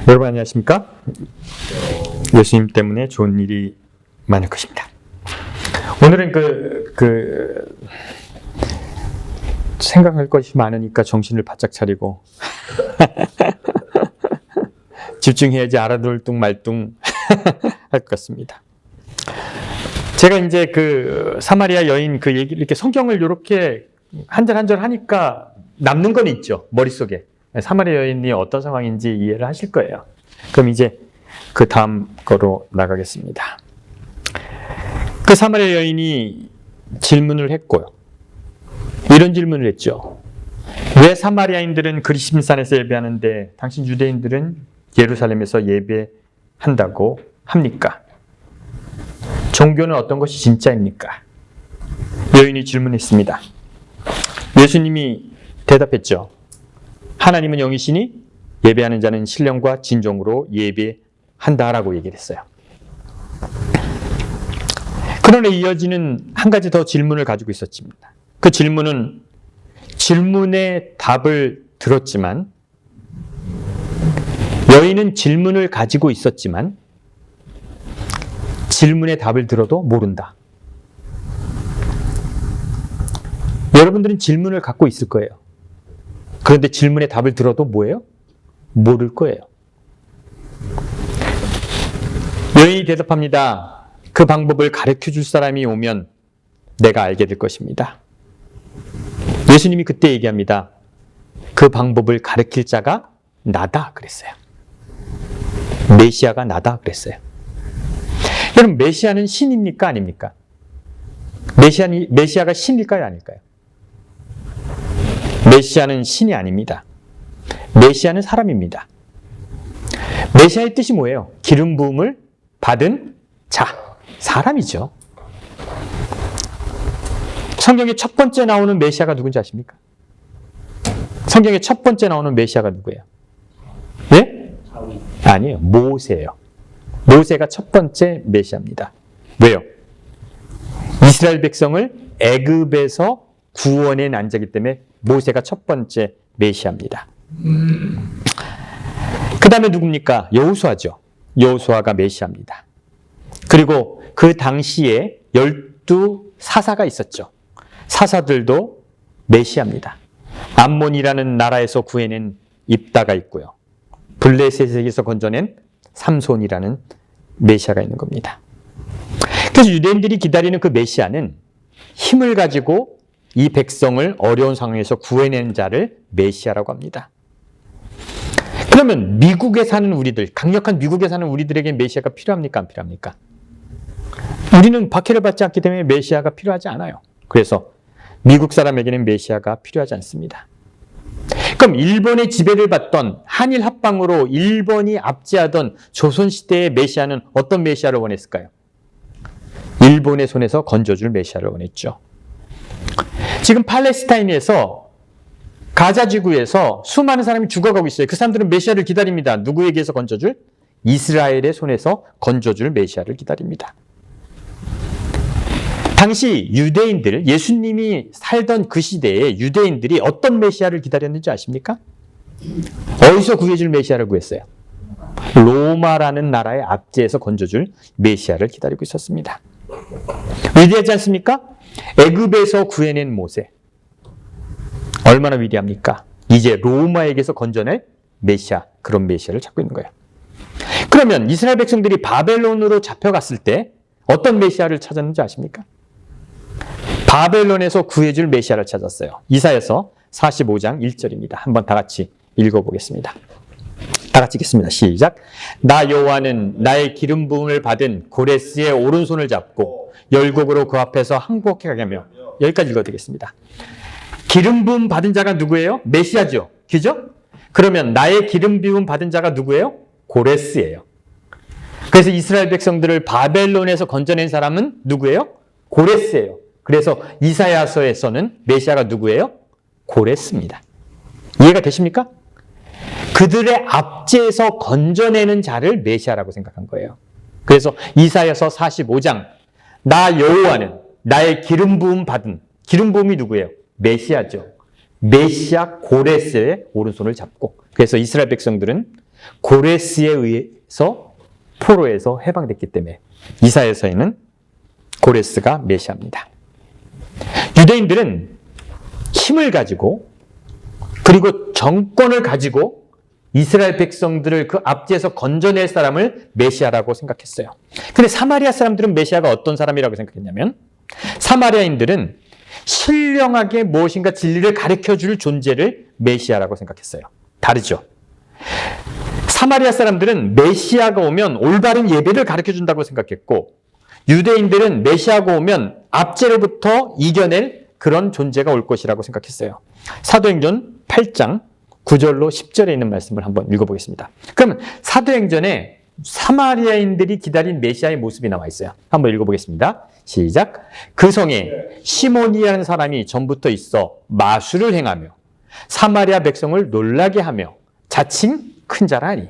여러분 안녕하십니까? 예수님 때문에 좋은 일이 많을 것입니다. 오늘은 생각할 것이 많으니까 정신을 바짝 차리고 집중해야지 알아둘 둥 말둥 할 것 같습니다. 제가 이제 사마리아 여인 얘기를 이렇게 성경을 이렇게 한 절 한 절 하니까 남는 건 있죠. 머릿속에. 사마리아 여인이 어떤 상황인지 이해를 하실 거예요. 그럼 이제 그 다음 거로 나가겠습니다. 그 사마리아 여인이 질문을 했고요. 이런 질문을 했죠. 왜 사마리아인들은 그리심산에서 예배하는데 당신 유대인들은 예루살렘에서 예배한다고 합니까? 종교는 어떤 것이 진짜입니까? 여인이 질문했습니다. 예수님이 대답했죠. 하나님은 영이시니 예배하는 자는 신령과 진정으로 예배한다라고 얘기를 했어요. 그러나 이어지는 한 가지 더 질문을 가지고 있었습니다. 그 질문은 질문의 답을 들었지만 여인은 질문을 가지고 있었지만 질문의 답을 들어도 모른다. 여러분들은 질문을 갖고 있을 거예요. 그런데 질문의 답을 들어도 뭐예요? 모를 거예요. 여인이 대답합니다. 그 방법을 가르쳐 줄 사람이 오면 내가 알게 될 것입니다. 예수님이 그때 얘기합니다. 그 방법을 가르칠 자가 나다 그랬어요. 메시아가 나다 그랬어요. 여러분, 메시아는 신입니까? 아닙니까? 메시아가 신일까요? 아닐까요? 메시아는 신이 아닙니다. 메시아는 사람입니다. 메시아의 뜻이 뭐예요? 기름 부음을 받은 자, 사람이죠. 성경에 첫 번째 나오는 메시아가 누군지 아십니까? 성경에 첫 번째 나오는 메시아가 누구예요? 예? 아니에요. 모세예요. 모세가 첫 번째 메시아입니다. 왜요? 이스라엘 백성을 애굽에서 구원해 난 자이기 때문에 모세가 첫 번째 메시아입니다. 그 다음에 누굽니까? 여호수아죠. 여호수아가 메시아입니다. 그리고 그 당시에 12 사사가 있었죠. 사사들도 메시아입니다. 암몬이라는 나라에서 구해낸 입다가 있고요. 블레셋에게서 건져낸 삼손이라는 메시아가 있는 겁니다. 그래서 유대인들이 기다리는 그 메시아는 힘을 가지고 이 백성을 어려운 상황에서 구해낸 자를 메시아라고 합니다. 그러면 미국에 사는 우리들, 강력한 미국에 사는 우리들에게 메시아가 필요합니까? 안 필요합니까? 우리는 박해를 받지 않기 때문에 메시아가 필요하지 않아요. 그래서 미국 사람에게는 메시아가 필요하지 않습니다. 그럼 일본의 지배를 받던 한일 합방으로 일본이 압제하던 조선시대의 메시아는 어떤 메시아를 원했을까요? 일본의 손에서 건져줄 메시아를 원했죠. 지금 팔레스타인에서 가자 지구에서 수많은 사람이 죽어가고 있어요. 그 사람들은 메시아를 기다립니다. 누구에게서 건져줄? 이스라엘의 손에서 건져줄 메시아를 기다립니다. 당시 유대인들, 예수님이 살던 그 시대에 유대인들이 어떤 메시아를 기다렸는지 아십니까? 어디서 구해줄 메시아를 구했어요? 로마라는 나라의 압제에서 건져줄 메시아를 기다리고 있었습니다. 위대하지 않습니까? 애굽에서 구해낸 모세. 얼마나 위대합니까? 이제 로마에게서 건져낼 메시아, 그런 메시아를 찾고 있는 거예요. 그러면 이스라엘 백성들이 바벨론으로 잡혀갔을 때 어떤 메시아를 찾았는지 아십니까? 바벨론에서 구해줄 메시아를 찾았어요. 이사야서 45장 1절입니다. 한번 다 같이 읽어보겠습니다. 다 같이 읽겠습니다. 시작. 나 여호와는 나의 기름 부음을 받은 고레스의 오른손을 잡고 열국으로 그 앞에서 항복해 가게 하며. 여기까지 읽어도 되겠습니다. 기름 부음 받은 자가 누구예요? 메시아죠. 그죠? 그러면 나의 기름 부음 받은 자가 누구예요? 고레스예요. 그래서 이스라엘 백성들을 바벨론에서 건져낸 사람은 누구예요? 고레스예요. 그래서 이사야서에서는 메시아가 누구예요? 고레스입니다. 이해가 되십니까? 그들의 압제에서 건져내는 자를 메시아라고 생각한 거예요. 그래서 이사야서 45장 나 여호와는 나의 기름 부음 받은, 기름 부음이 누구예요? 메시아죠. 메시아 고레스의 오른손을 잡고, 그래서 이스라엘 백성들은 고레스에 의해서 포로에서 해방됐기 때문에 이사야서에는 고레스가 메시아입니다. 유대인들은 힘을 가지고 그리고 정권을 가지고 이스라엘 백성들을 그 압제에서 건져낼 사람을 메시아라고 생각했어요. 근데 사마리아 사람들은 메시아가 어떤 사람이라고 생각했냐면 사마리아인들은 신령하게 무엇인가 진리를 가르쳐줄 존재를 메시아라고 생각했어요. 다르죠. 사마리아 사람들은 메시아가 오면 올바른 예배를 가르쳐준다고 생각했고 유대인들은 메시아가 오면 압제로부터 이겨낼 그런 존재가 올 것이라고 생각했어요. 사도행전 8장 9절로 10절에 있는 말씀을 한번 읽어보겠습니다. 그러면 사도행전에 사마리아인들이 기다린 메시아의 모습이 나와 있어요. 한번 읽어보겠습니다. 시작. 그 성에 시몬이라는 사람이 전부터 있어 마술을 행하며 사마리아 백성을 놀라게 하며 자칭 큰 자라니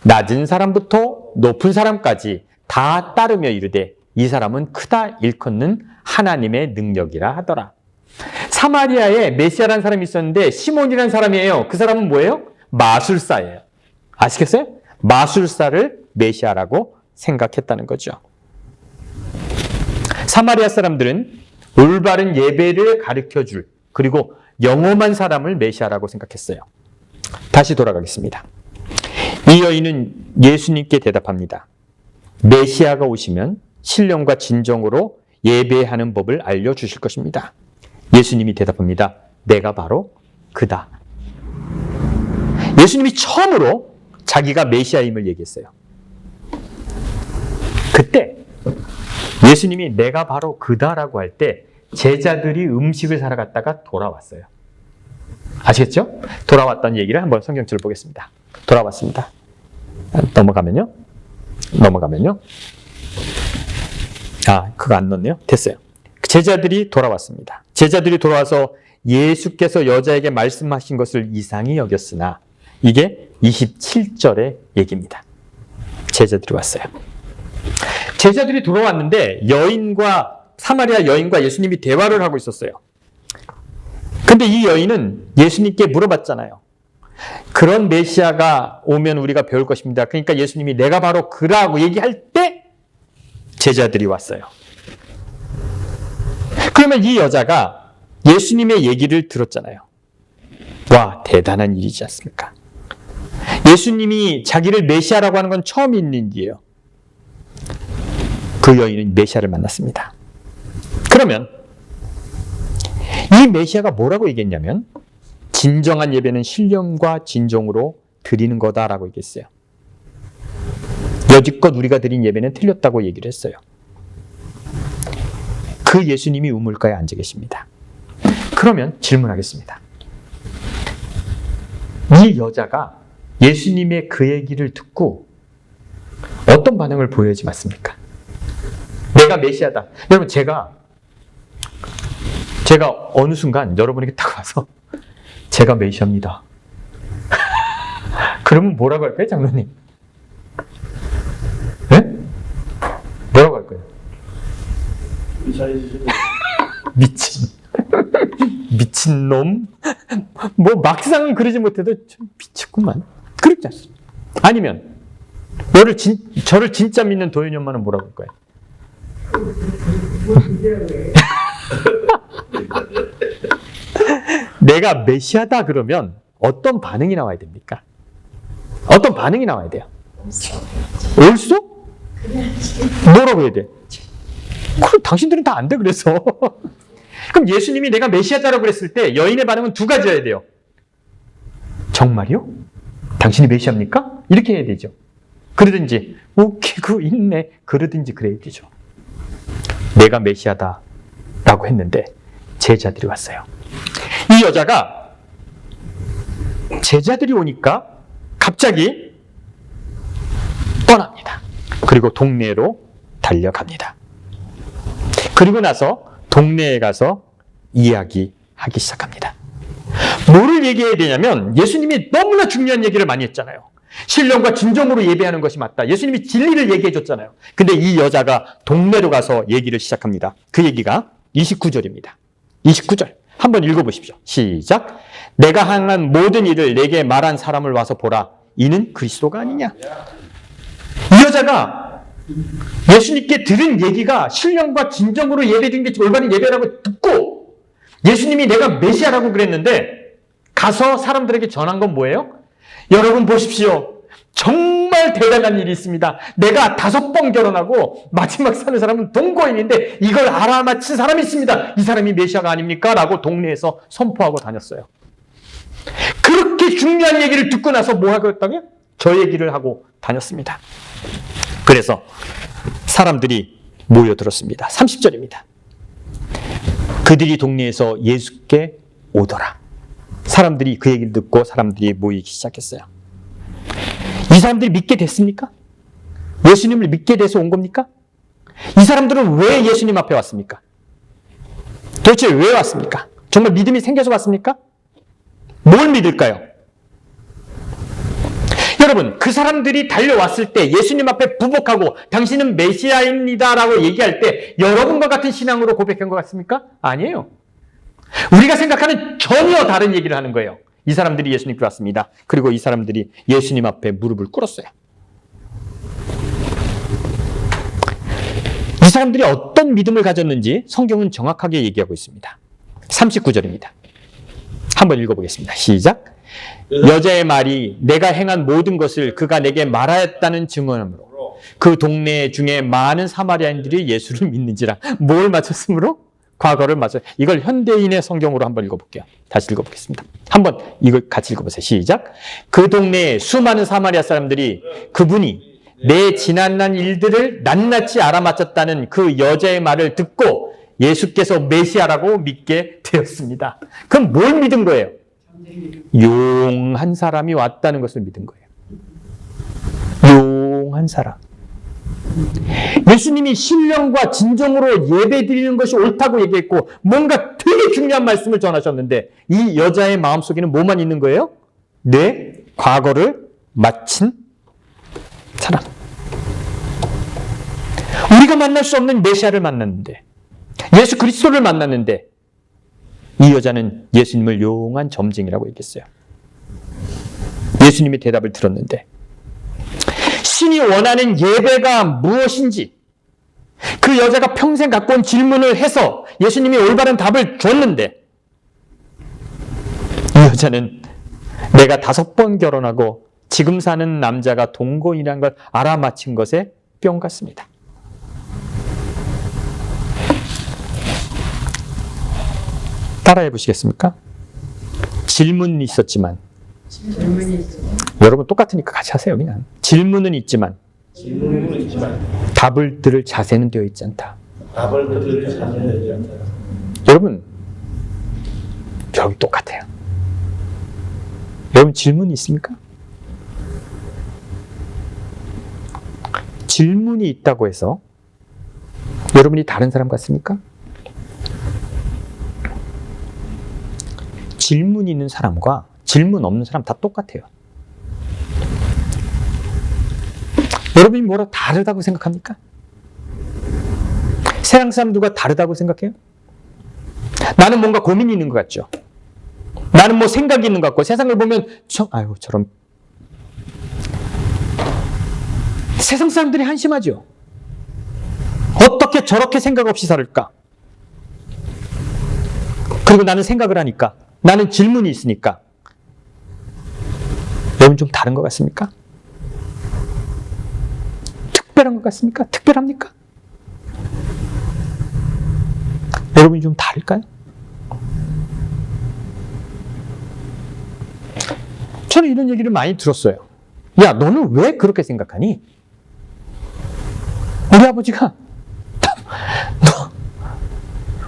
낮은 사람부터 높은 사람까지 다 따르며 이르되 이 사람은 크다 일컫는 하나님의 능력이라 하더라. 사마리아에 메시아라는 사람이 있었는데 시몬이라는 사람이에요. 그 사람은 뭐예요? 마술사예요. 아시겠어요? 마술사를 메시아라고 생각했다는 거죠. 사마리아 사람들은 올바른 예배를 가르쳐줄 그리고 영험한 사람을 메시아라고 생각했어요. 다시 돌아가겠습니다. 이 여인은 예수님께 대답합니다. 메시아가 오시면 신령과 진정으로 예배하는 법을 알려주실 것입니다. 예수님이 대답합니다. 내가 바로 그다. 예수님이 처음으로 자기가 메시아임을 얘기했어요. 그때 예수님이 내가 바로 그다라고 할 때 제자들이 음식을 사러 갔다가 돌아왔어요. 아시겠죠? 돌아왔던 얘기를 한번 성경책을 보겠습니다. 돌아왔습니다. 넘어가면요. 그거 안 넣었네요. 됐어요. 제자들이 돌아왔습니다. 제자들이 돌아와서 예수께서 여자에게 말씀하신 것을 이상히 여겼으나 이게 27절의 얘기입니다. 제자들이 왔어요. 제자들이 돌아왔는데 사마리아 여인과 예수님이 대화를 하고 있었어요. 근데 이 여인은 예수님께 물어봤잖아요. 그런 메시아가 오면 우리가 배울 것입니다. 그러니까 예수님이 내가 바로 그라고 얘기할 때 제자들이 왔어요. 그러면 이 여자가 예수님의 얘기를 들었잖아요. 와, 대단한 일이지 않습니까? 예수님이 자기를 메시아라고 하는 건 처음 있는 일이에요. 그 여인은 메시아를 만났습니다. 그러면 이 메시아가 뭐라고 얘기했냐면 진정한 예배는 신령과 진정으로 드리는 거다라고 얘기했어요. 여지껏 우리가 드린 예배는 틀렸다고 얘기를 했어요. 그 예수님이 우물가에 앉아 계십니다. 그러면 질문하겠습니다. 이 여자가 예수님의 그 얘기를 듣고 어떤 반응을 보여야지 맞습니까? 내가 메시아다. 여러분 제가 어느 순간 여러분에게 딱 와서 제가 메시아입니다. 그러면 뭐라고 할까요, 장로님? 네? 뭐라고 할까요? 미친놈? 뭐 막상은 그러지 못해도 좀 미쳤구만. 그렇지 않습니까? 아니면 저를 진짜 믿는 도현이 엄마는 뭐라고 할까요? 내가 메시아다 그러면 어떤 반응이 나와야 됩니까? 어떤 반응이 나와야 돼요? 옳소? 뭐라고 해야 돼? 그럼 당신들은 다 안 돼 그래서. 그럼 예수님이 내가 메시아다라고 그랬을 때 여인의 반응은 두 가지여야 돼요. 정말요? 당신이 메시아입니까? 이렇게 해야 되죠. 그러든지 웃기고 있네 그러든지 그래야 되죠. 내가 메시아다라고 했는데 제자들이 왔어요. 이 여자가 제자들이 오니까 갑자기 떠납니다. 그리고 동네로 달려갑니다. 그리고 나서 동네에 가서 이야기하기 시작합니다. 뭐를 얘기해야 되냐면 예수님이 너무나 중요한 얘기를 많이 했잖아요. 신령과 진정으로 예배하는 것이 맞다. 예수님이 진리를 얘기해 줬잖아요. 근데 이 여자가 동네로 가서 얘기를 시작합니다. 그 얘기가 29절입니다. 29절 한번 읽어보십시오. 시작. 내가 행한 모든 일을 내게 말한 사람을 와서 보라. 이는 그리스도가 아니냐. 이 여자가 예수님께 들은 얘기가 신령과 진정으로 예배드리는 게 올바른 예배라고 듣고 예수님이 내가 메시아라고 그랬는데 가서 사람들에게 전한 건 뭐예요? 여러분 보십시오. 정말 대단한 일이 있습니다. 내가 5번 결혼하고 마지막 사는 사람은 동거인인데 이걸 알아맞힌 사람이 있습니다. 이 사람이 메시아가 아닙니까? 라고 동네에서 선포하고 다녔어요. 그렇게 중요한 얘기를 듣고 나서 뭐 하겠다고요? 저 얘기를 하고 다녔습니다. 그래서 사람들이 모여들었습니다. 30절입니다. 그들이 동네에서 예수께 오더라. 사람들이 그 얘기를 듣고 사람들이 모이기 시작했어요. 이 사람들이 믿게 됐습니까? 예수님을 믿게 돼서 온 겁니까? 이 사람들은 왜 예수님 앞에 왔습니까? 도대체 왜 왔습니까? 정말 믿음이 생겨서 왔습니까? 뭘 믿을까요? 여러분, 그 사람들이 달려왔을 때 예수님 앞에 부복하고 당신은 메시아입니다 라고 얘기할 때 여러분과 같은 신앙으로 고백한 것 같습니까? 아니에요. 우리가 생각하는 전혀 다른 얘기를 하는 거예요. 이 사람들이 예수님께 왔습니다. 그리고 이 사람들이 예수님 앞에 무릎을 꿇었어요. 이 사람들이 어떤 믿음을 가졌는지 성경은 정확하게 얘기하고 있습니다. 39절입니다. 한번 읽어보겠습니다. 시작. 여자의 말이 내가 행한 모든 것을 그가 내게 말하였다는 증언으로 그 동네 중에 많은 사마리아인들이 예수를 믿는지라. 뭘 맞췄으므로? 과거를 맞춰. 이걸 현대인의 성경으로 한번 읽어볼게요. 다시 읽어보겠습니다. 한번 이걸 같이 읽어보세요. 시작. 그 동네에 수많은 사마리아 사람들이 그분이 내 지난날 일들을 낱낱이 알아맞혔다는 그 여자의 말을 듣고 예수께서 메시아라고 믿게 되었습니다. 그럼 뭘 믿은 거예요? 용한 사람이 왔다는 것을 믿은 거예요. 용한 사람. 예수님이 신령과 진정으로 예배드리는 것이 옳다고 얘기했고 뭔가 되게 중요한 말씀을 전하셨는데 이 여자의 마음속에는 뭐만 있는 거예요? 내 과거를 마친 사람. 우리가 만날 수 없는 메시아를 만났는데 예수 그리스도를 만났는데 이 여자는 예수님을 용한 점쟁이라고 얘기했어요. 예수님의 대답을 들었는데 신이 원하는 예배가 무엇인지 그 여자가 평생 갖고 온 질문을 해서 예수님이 올바른 답을 줬는데 이 여자는 내가 5번 결혼하고 지금 사는 남자가 동거인이라는 걸 알아맞힌 것에 뿅 갔습니다. 따라해 보시겠습니까? 질문이 있었지만 여러분 똑같으니까 같이 하세요. 그냥 질문은 있지만 답을 들을 자세는 되어 있지 않다. 여러분 여기 똑같아요. 여러분 질문이 있습니까? 질문이 있다고 해서 여러분이 다른 사람 같습니까? 질문 있는 사람과 질문 없는 사람 다 똑같아요. 여러분이 뭐라 다르다고 생각합니까? 세상 사람 누가 다르다고 생각해요? 나는 뭔가 고민이 있는 것 같죠? 나는 뭐 생각이 있는 것 같고 세상을 보면 저런 세상 사람들이 한심하죠? 어떻게 저렇게 생각 없이 살을까? 그리고 나는 생각을 하니까 나는 질문이 있으니까 여러분 좀 다른 것 같습니까? 특별한 것 같습니까? 특별합니까? 여러분이 좀 다를까요? 저는 이런 얘기를 많이 들었어요. 야, 너는 왜 그렇게 생각하니? 우리 아버지가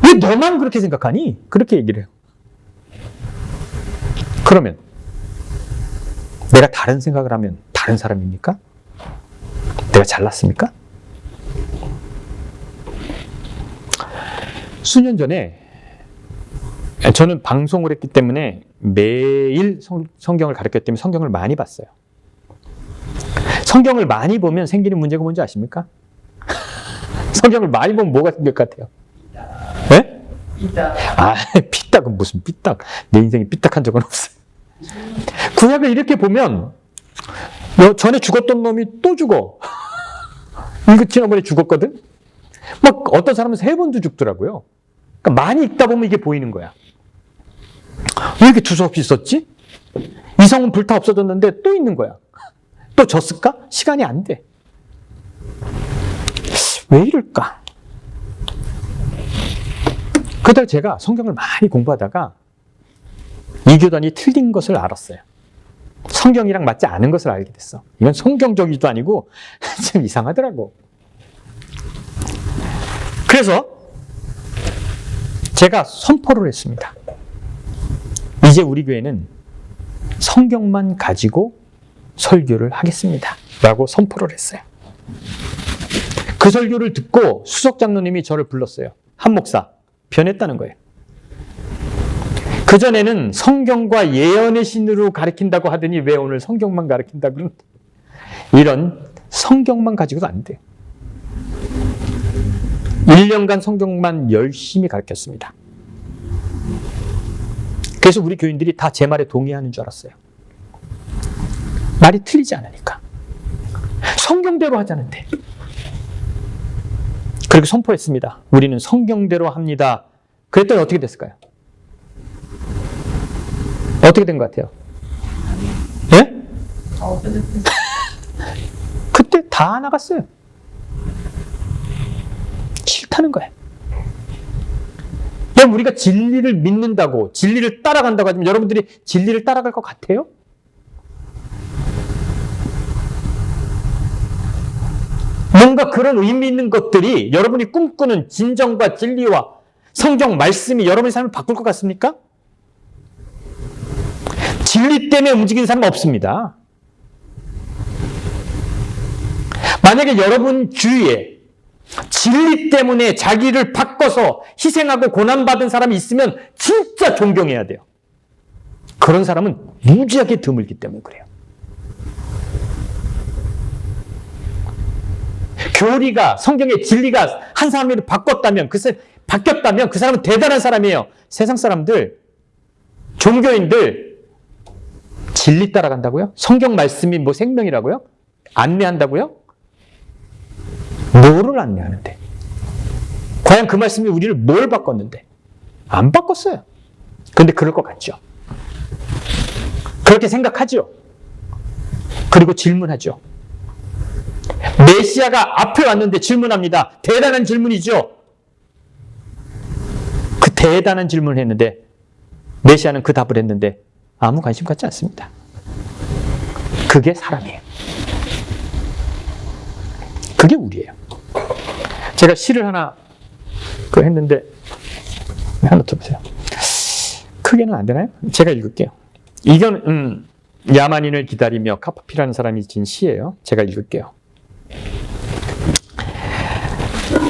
왜 너만 그렇게 생각하니? 그렇게 얘기를 해요. 그러면 내가 다른 생각을 하면 다른 사람입니까? 내가 잘났습니까? 수년 전에 저는 방송을 했기 때문에 매일 성경을 가르쳤기 때문에 성경을 많이 봤어요. 성경을 많이 보면 생기는 문제가 뭔지 아십니까? 성경을 많이 보면 뭐가 생길 것 같아요? 네? 삐딱. 삐딱은 무슨 삐딱. 내 인생에 삐딱한 적은 없어요. 구약을 이렇게 보면 전에 죽었던 놈이 또 죽어. 이거 지난번에 죽었거든? 막 어떤 사람은 3번도 죽더라고요. 그러니까 많이 읽다 보면 이게 보이는 거야. 왜 이렇게 두서없이 있었지? 이성은 불타 없어졌는데 또 있는 거야. 또 졌을까? 시간이 안 돼. 왜 이럴까? 그러다 제가 성경을 많이 공부하다가 이 교단이 틀린 것을 알았어요. 성경이랑 맞지 않은 것을 알게 됐어. 이건 성경적이도 아니고 좀 이상하더라고. 그래서 제가 선포를 했습니다. 이제 우리 교회는 성경만 가지고 설교를 하겠습니다. 라고 선포를 했어요. 그 설교를 듣고 수석 장로님이 저를 불렀어요. 한 목사, 변했다는 거예요. 그전에는 성경과 예언의 신으로 가르친다고 하더니 왜 오늘 성경만 가르친다고 그러는데, 이런 성경만 가지고도 안 돼요. 1년간 성경만 열심히 가르쳤습니다. 그래서 우리 교인들이 다 제 말에 동의하는 줄 알았어요. 말이 틀리지 않으니까. 성경대로 하자는데. 그리고 선포했습니다. 우리는 성경대로 합니다. 그랬더니 어떻게 됐을까요? 어떻게 된 것 같아요? 예? 그때 다 나갔어요. 싫다는 거예요. 그럼 우리가 진리를 믿는다고, 진리를 따라간다고 하지만 여러분들이 진리를 따라갈 것 같아요? 뭔가 그런 의미 있는 것들이 여러분이 꿈꾸는 진정과 진리와 성경 말씀이 여러분의 삶을 바꿀 것 같습니까? 진리 때문에 움직이는 사람은 없습니다. 만약에 여러분 주위에 진리 때문에 자기를 바꿔서 희생하고 고난받은 사람이 있으면 진짜 존경해야 돼요. 그런 사람은 무지하게 드물기 때문에 그래요. 교리가, 성경의 진리가 한 사람을 바뀌었다면 그 사람은 대단한 사람이에요. 세상 사람들, 종교인들 진리 따라간다고요? 성경 말씀이 뭐 생명이라고요? 안내한다고요? 뭐를 안내하는데? 과연 그 말씀이 우리를 뭘 바꿨는데? 안 바꿨어요. 그런데 그럴 것 같죠? 그렇게 생각하죠? 그리고 질문하죠? 메시아가 앞에 왔는데 질문합니다. 대단한 질문이죠? 그 대단한 질문을 했는데 메시아는 그 답을 했는데 아무 관심 갖지 않습니다. 그게 사람이에요. 그게 우리예요. 제가 시를 하나 했는데 하나 들어보세요. 크게는 안 되나요? 제가 읽을게요. 이건 야만인을 기다리며 카파피라는 사람이 진 시예요. 제가 읽을게요.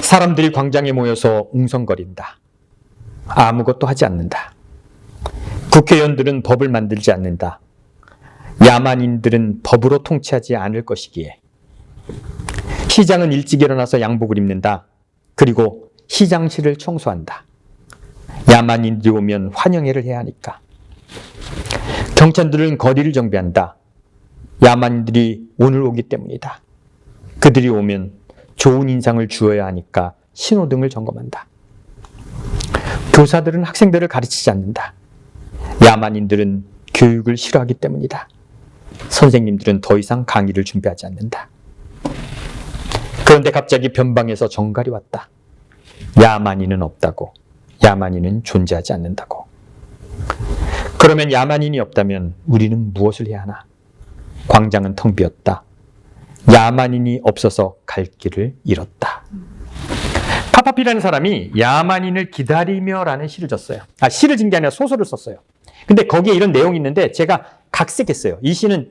사람들이 광장에 모여서 웅성거린다. 아무것도 하지 않는다. 국회의원들은 법을 만들지 않는다. 야만인들은 법으로 통치하지 않을 것이기에. 시장은 일찍 일어나서 양복을 입는다. 그리고 시장실을 청소한다. 야만인들이 오면 환영회를 해야 하니까. 경찰들은 거리를 정비한다. 야만인들이 오늘 오기 때문이다. 그들이 오면 좋은 인상을 주어야 하니까 신호등을 점검한다. 교사들은 학생들을 가르치지 않는다. 야만인들은 교육을 싫어하기 때문이다. 선생님들은 더 이상 강의를 준비하지 않는다. 그런데 갑자기 변방에서 정갈이 왔다. 야만인은 없다고. 야만인은 존재하지 않는다고. 그러면 야만인이 없다면 우리는 무엇을 해야 하나? 광장은 텅 비었다. 야만인이 없어서 갈 길을 잃었다. 카파피라는 사람이 야만인을 기다리며라는 시를 졌어요. 시를 진 게 아니라 소설을 썼어요. 근데 거기에 이런 내용이 있는데 제가 각색했어요. 이 시는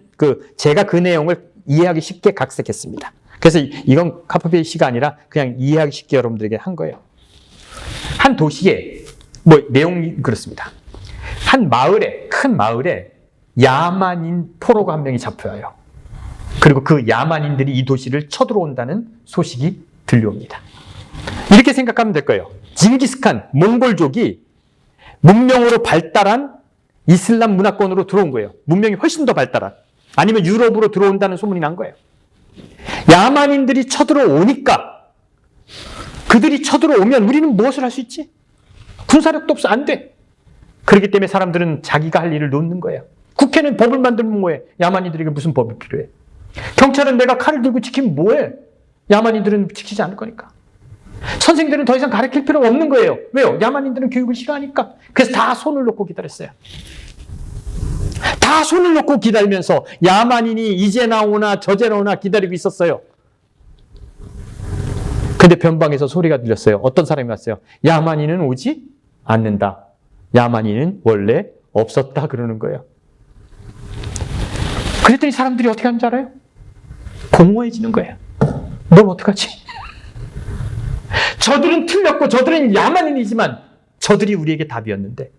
제가 그 내용을 이해하기 쉽게 각색했습니다. 그래서 이건 카파피의 시가 아니라 그냥 이해하기 쉽게 여러분들에게 한 거예요. 한 도시에 내용이 그렇습니다. 한 마을에, 큰 마을에 야만인 포로가 한 명이 잡혀와요. 그리고 그 야만인들이 이 도시를 쳐들어온다는 소식이 들려옵니다. 이렇게 생각하면 될 거예요. 징기스칸, 몽골족이 문명으로 발달한 이슬람 문화권으로 들어온 거예요. 문명이 훨씬 더 발달한. 아니면 유럽으로 들어온다는 소문이 난 거예요. 야만인들이 쳐들어오니까 그들이 쳐들어오면 우리는 무엇을 할 수 있지? 군사력도 없어. 안 돼. 그렇기 때문에 사람들은 자기가 할 일을 놓는 거예요. 국회는 법을 만들면 뭐해? 야만인들에게 무슨 법이 필요해? 경찰은 내가 칼을 들고 지키면 뭐해? 야만인들은 지키지 않을 거니까. 선생들은 더 이상 가르칠 필요가 없는 거예요. 왜요? 야만인들은 교육을 싫어하니까. 그래서 다 손을 놓고 기다렸어요. 다 손을 놓고 기다리면서 야만인이 이제 나오나 저제 나오나 기다리고 있었어요. 근데 변방에서 소리가 들렸어요. 어떤 사람이 왔어요. 야만인은 오지 않는다. 야만인은 원래 없었다 그러는 거예요. 그랬더니 사람들이 어떻게 하는 줄 알아요? 공허해지는 거예요. 넌 어떡하지? 저들은 틀렸고 저들은 야만인이지만 저들이 우리에게 답이었는데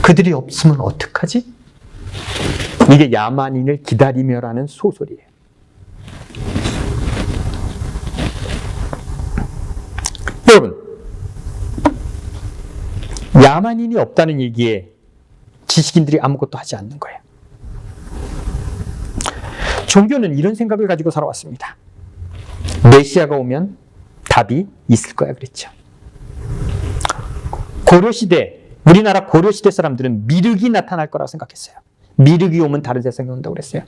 그들이 없으면 어떡하지? 이게 야만인을 기다리며라는 소설이에요. 여러분, 야만인이 없다는 얘기에 지식인들이 아무것도 하지 않는 거예요. 종교는 이런 생각을 가지고 살아왔습니다. 메시아가 오면 답이 있을 거야 그랬죠. 고려시대, 우리나라 고려시대 사람들은 미륵이 나타날 거라고 생각했어요. 미륵이 오면 다른 세상이 온다고 그랬어요.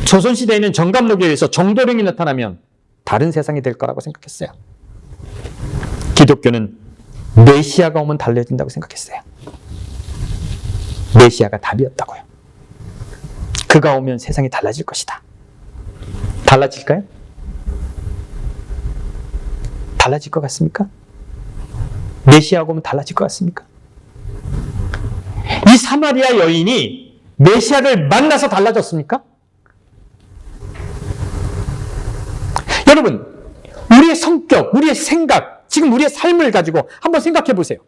조선시대에는 정감록에 의해서 정도령이 나타나면 다른 세상이 될 거라고 생각했어요. 기독교는 메시아가 오면 달라진다고 생각했어요. 메시아가 답이었다고요. 그가 오면 세상이 달라질 것이다. 달라질까요? 달라질 것 같습니까? 메시아가 오면 달라질 것 같습니까? 이 사마리아 여인이 메시아를 만나서 달라졌습니까? 여러분, 우리의 성격, 우리의 생각, 지금 우리의 삶을 가지고 한번 생각해 보세요.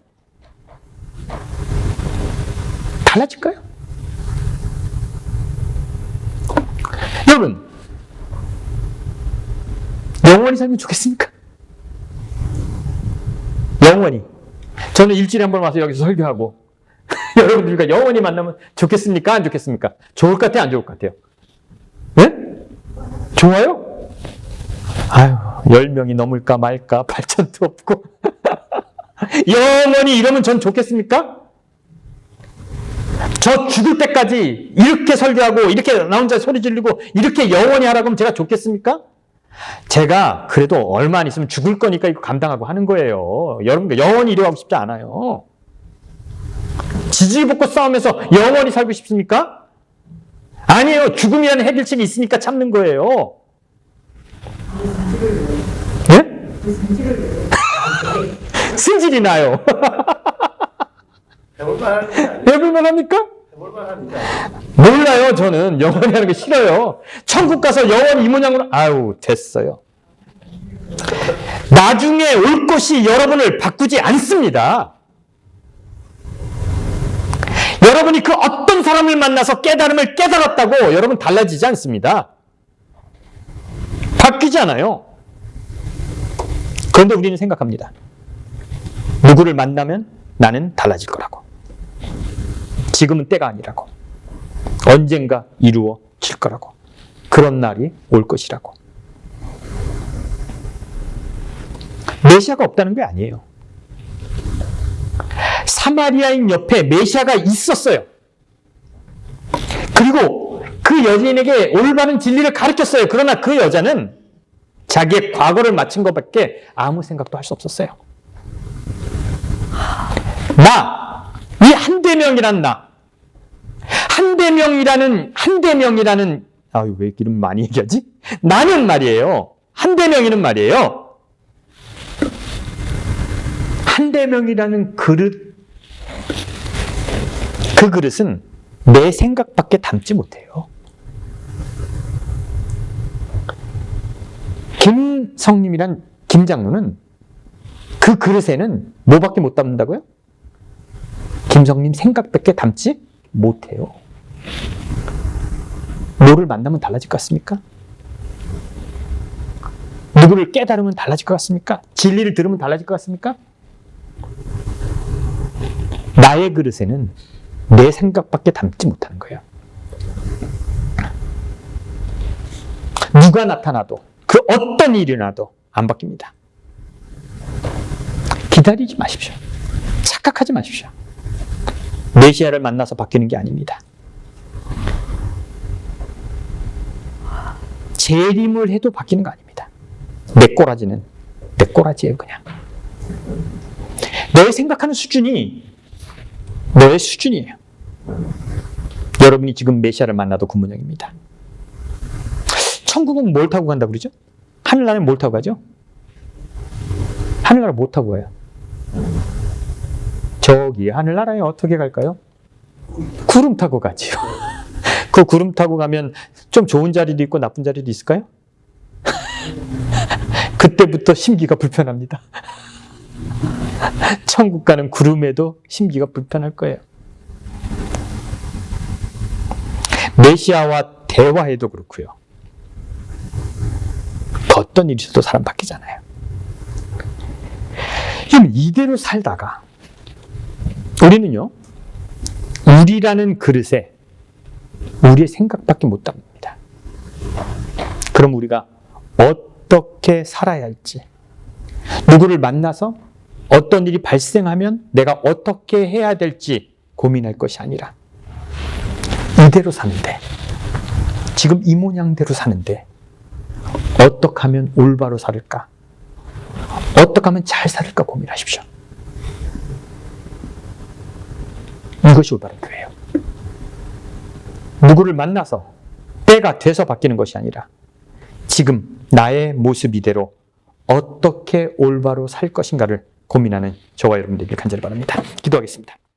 달라질까요? 여러분, 영원히 살면 좋겠습니까? 영원히. 저는 일주일에 한 번 와서 여기서 설교하고 여러분들과 영원히 만나면 좋겠습니까? 안 좋겠습니까? 좋을 것 같아요? 안 좋을 것 같아요? 네? 좋아요? 아유, 10명이 넘을까 말까 발전도 없고 영원히 이러면 전 좋겠습니까? 저 죽을 때까지 이렇게 설교하고 이렇게 나 혼자 소리 지르고 이렇게 영원히 하라고 하면 제가 좋겠습니까? 제가 그래도 얼마 안 있으면 죽을 거니까 이거 감당하고 하는 거예요. 여러분, 영원히 이러고 싶지 않아요. 지지볶고 싸우면서 영원히 살고 싶습니까? 아니에요. 죽음이라는 해결책이 있으니까 참는 거예요. 예? 승질이 나요. 해볼만 합니까? 몰라요. 저는 영원히 하는 게 싫어요. 천국 가서 영원히 이 모양으로 아유 됐어요. 나중에 올 것이 여러분을 바꾸지 않습니다. 여러분이 그 어떤 사람을 만나서 깨달음을 깨달았다고 여러분 달라지지 않습니다. 바뀌지 않아요. 그런데 우리는 생각합니다. 누구를 만나면 나는 달라질 거라고. 지금은 때가 아니라고. 언젠가 이루어질 거라고. 그런 날이 올 것이라고. 메시아가 없다는 게 아니에요. 사마리아인 옆에 메시아가 있었어요. 그리고 그 여인에게 올바른 진리를 가르쳤어요. 그러나 그 여자는 자기의 과거를 맞춘 것밖에 아무 생각도 할 수 없었어요. 이 한대명이란 한대명이라는 아유 왜 이름 많이 얘기하지? 나는 말이에요. 한대명이는 말이에요. 한대명이라는 그릇, 그 그릇은 내 생각밖에 담지 못해요. 김성님이란 김장로는 그 그릇에는 뭐밖에 못 담는다고요? 김성님 생각밖에 담지 못해요. 뭐를 만나면 달라질 것 같습니까? 누구를 깨달으면 달라질 것 같습니까? 진리를 들으면 달라질 것 같습니까? 나의 그릇에는 내 생각밖에 담지 못하는 거예요. 누가 나타나도 그 어떤 일이 나도 안 바뀝니다. 기다리지 마십시오. 착각하지 마십시오. 메시아를 만나서 바뀌는 게 아닙니다. 재림을 해도 바뀌는 거 아닙니다. 내 꼬라지는 내 꼬라지예요, 그냥. 너의 생각하는 수준이 너의 수준이에요. 여러분이 지금 메시아를 만나도 그 모양입니다. 천국은 뭘 타고 간다고 그러죠? 하늘나라는 뭘 타고 가죠? 하늘나라 못 타고 가요. 저기 하늘나라에 어떻게 갈까요? 구름 타고 가지요. 그 구름 타고 가면 좀 좋은 자리도 있고 나쁜 자리도 있을까요? 그때부터 심기가 불편합니다. 천국 가는 구름에도 심기가 불편할 거예요. 메시아와 대화해도 그렇고요. 어떤 일이 있어도 사람 바뀌잖아요. 지금 이대로 살다가 우리는요, 우리라는 그릇에 우리의 생각밖에 못 담습니다. 그럼 우리가 어떻게 살아야 할지, 누구를 만나서 어떤 일이 발생하면 내가 어떻게 해야 될지 고민할 것이 아니라 이대로 사는데, 지금 이 모양대로 사는데 어떻게 하면 올바로 살을까? 어떻게 하면 잘 살을까 고민하십시오. 이것이 올바른 교회예요. 누구를 만나서 때가 돼서 바뀌는 것이 아니라 지금 나의 모습 이대로 어떻게 올바로 살 것인가를 고민하는 저와 여러분들에게 간절히 바랍니다. 기도하겠습니다.